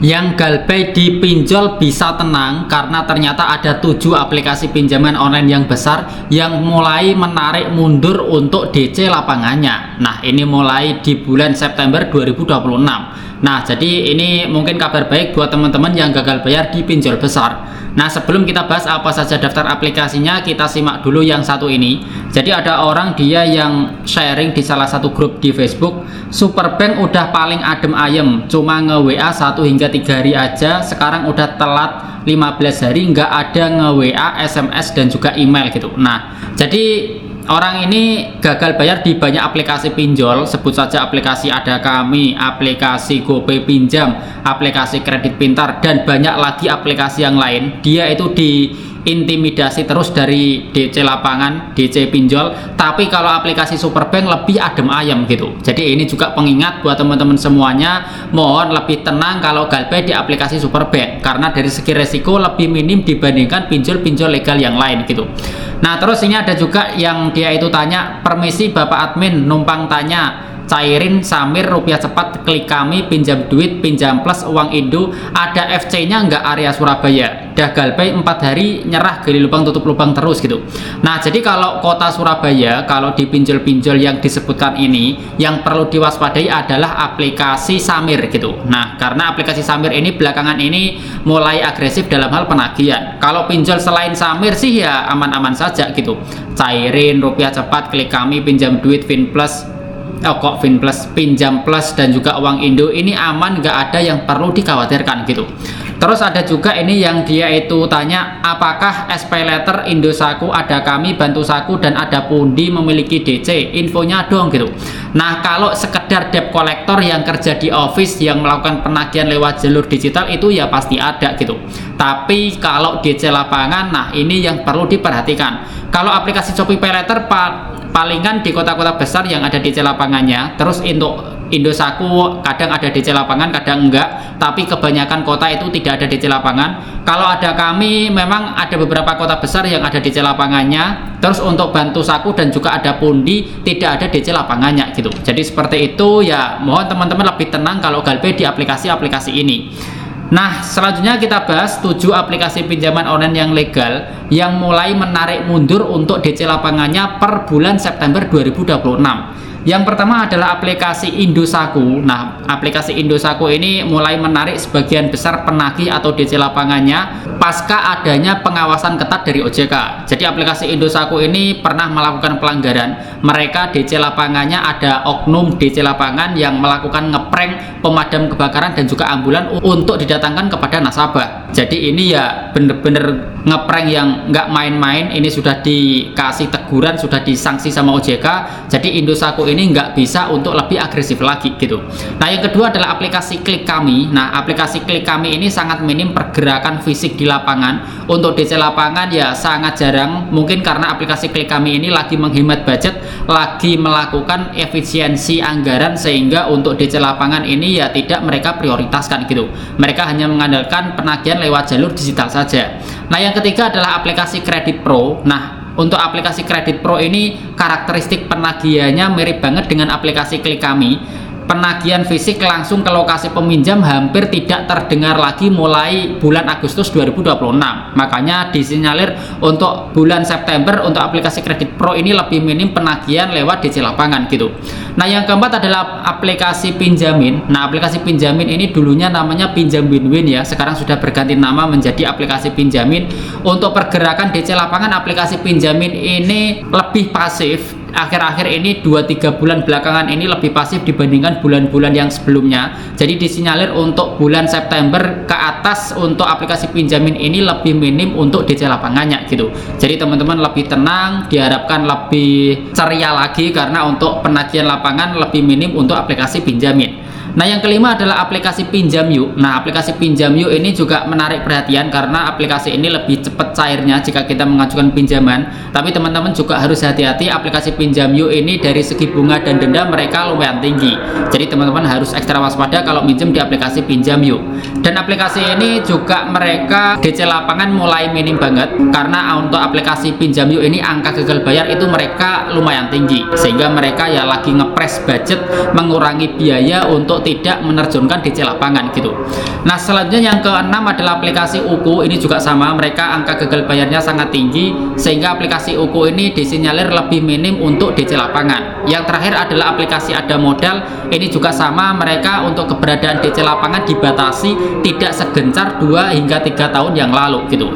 Yang Galpay dipinjol bisa tenang karena ternyata ada 7 aplikasi pinjaman online yang besar yang mulai menarik mundur untuk DC lapangannya. Nah, ini mulai di bulan September 2026. Nah, jadi ini mungkin kabar baik buat teman-teman yang gagal bayar di pinjol besar. Nah, sebelum kita bahas apa saja daftar aplikasinya, kita simak dulu yang satu ini. Jadi ada orang dia yang sharing di salah satu grup di Facebook, Superbank udah paling adem ayem, cuma nge-WA 1 hingga 3 hari aja, sekarang udah telat 15 hari nggak ada nge-WA, SMS dan juga email gitu. Nah, jadi orang ini gagal bayar di banyak aplikasi pinjol, sebut saja aplikasi Ada Kami, aplikasi GoPay Pinjam, aplikasi Kredit Pintar, dan banyak lagi aplikasi yang lain. Dia itu diintimidasi terus dari DC lapangan, DC pinjol, tapi kalau aplikasi Superbank lebih adem ayem gitu. Jadi ini juga pengingat buat teman-teman semuanya, mohon lebih tenang kalau Galpay di aplikasi Superbank, karena dari segi resiko lebih minim dibandingkan pinjol-pinjol legal yang lain gitu. Nah, terus ini ada juga yang dia itu tanya, permisi Bapak Admin, numpang tanya, cairin Samir rupiah cepat, klik kami, pinjam duit, pinjam plus, uang Indo, ada FC-nya nggak area Surabaya? Dah Galpay 4 hari nyerah, gali lubang tutup lubang terus gitu. Nah, jadi kalau kota Surabaya, kalau di pinjol-pinjol yang disebutkan ini, yang perlu diwaspadai adalah aplikasi Samir gitu. Nah, karena aplikasi Samir ini belakangan ini mulai agresif dalam hal penagihan. Kalau pinjol selain Samir sih ya aman-aman saja gitu. Cairin rupiah cepat, klik kami, pinjam duit, Finplus, Finplus, pinjam plus, dan juga uang Indo ini aman, nggak ada yang perlu dikhawatirkan gitu. Terus ada juga ini yang dia itu tanya, apakah SP Letter, Indosaku, Ada Kami, Bantu Saku, dan Ada Pundi memiliki DC? Infonya dong gitu. Nah, kalau sekedar debt collector yang kerja di office yang melakukan penagihan lewat jalur digital itu ya pasti ada gitu. Tapi kalau DC lapangan, nah ini yang perlu diperhatikan. Kalau aplikasi Shopee Pay Letter palingan di kota-kota besar yang ada DC lapangannya. Terus untuk Indosaku kadang ada DC lapangan, kadang enggak, tapi kebanyakan kota itu tidak ada DC lapangan. Kalau Ada Kami memang ada beberapa kota besar yang ada DC lapangannya. Terus untuk Bantu Saku dan juga Ada Pundi tidak ada DC lapangannya gitu. Jadi seperti itu ya, mohon teman-teman lebih tenang kalau Galpay di aplikasi-aplikasi ini. Nah, selanjutnya kita bahas 7 aplikasi pinjaman online yang legal yang mulai menarik mundur untuk DC lapangannya per bulan September 2026. Yang pertama adalah aplikasi Indosaku. Nah, aplikasi Indosaku ini mulai menarik sebagian besar penagih atau DC lapangannya pasca adanya pengawasan ketat dari OJK. Jadi aplikasi Indosaku ini pernah melakukan pelanggaran. Mereka DC lapangannya ada oknum DC lapangan yang melakukan ngeprank pemadam kebakaran dan juga ambulan untuk didatangkan kepada nasabah. Jadi ini ya bener-bener ngeprank yang nggak main-main. Ini sudah dikasih teguran, sudah disanksi sama OJK. Jadi Indosaku ini nggak bisa untuk lebih agresif lagi gitu. Nah, yang kedua adalah aplikasi Klik Kami. Nah, aplikasi Klik Kami ini sangat minim pergerakan fisik di lapangan. Untuk DC lapangan ya sangat jarang, mungkin karena aplikasi Klik Kami ini lagi menghemat budget, lagi melakukan efisiensi anggaran, sehingga untuk DC lapangan ini ya tidak mereka prioritaskan gitu. Mereka hanya mengandalkan penagihan lewat jalur digital saja. Nah, yang ketiga adalah aplikasi Kredit Pro. Nah, untuk aplikasi Kredit Pro ini karakteristik penagihannya mirip banget dengan aplikasi Klik Kami. Penagihan fisik langsung ke lokasi peminjam hampir tidak terdengar lagi mulai bulan Agustus 2026. Makanya disinyalir untuk bulan September untuk aplikasi Kredit Pro ini lebih minim penagihan lewat DC lapangan gitu. Nah, yang keempat adalah aplikasi Pinjamin. Nah, aplikasi Pinjamin ini dulunya namanya Pinjam Win-Win ya, sekarang sudah berganti nama menjadi aplikasi Pinjamin. Untuk pergerakan DC lapangan, aplikasi Pinjamin ini lebih pasif. Akhir-akhir ini 2-3 bulan belakangan ini lebih pasif dibandingkan bulan-bulan yang sebelumnya. Jadi disinyalir untuk bulan September ke atas untuk aplikasi Pinjamin ini lebih minim untuk DC lapangannya gitu. Jadi teman-teman lebih tenang, diharapkan lebih ceria lagi karena untuk penagihan lapangan lebih minim untuk aplikasi Pinjamin. Nah, yang kelima adalah aplikasi Pinjam Yuk. Nah, aplikasi Pinjam Yuk ini juga menarik perhatian karena aplikasi ini lebih cepat cairnya jika kita mengajukan pinjaman. Tapi teman-teman juga harus hati-hati, aplikasi Pinjam Yuk ini dari segi bunga dan denda mereka lumayan tinggi. Jadi teman-teman harus ekstra waspada kalau minjem di aplikasi Pinjam Yuk. Dan aplikasi ini juga mereka DC lapangan mulai minim banget, karena untuk aplikasi Pinjam Yuk ini angka gagal bayar itu mereka lumayan tinggi, sehingga mereka ya lagi ngepres budget, mengurangi biaya untuk tidak menerjunkan DC lapangan gitu. Nah, selanjutnya yang keenam adalah aplikasi Uku. Ini juga sama, mereka angka gagal bayarnya sangat tinggi, sehingga aplikasi Uku ini disinyalir lebih minim untuk DC lapangan. Yang terakhir adalah aplikasi Ada Modal. Ini juga sama, mereka untuk keberadaan DC lapangan dibatasi, tidak segencar 2 hingga 3 tahun yang lalu gitu.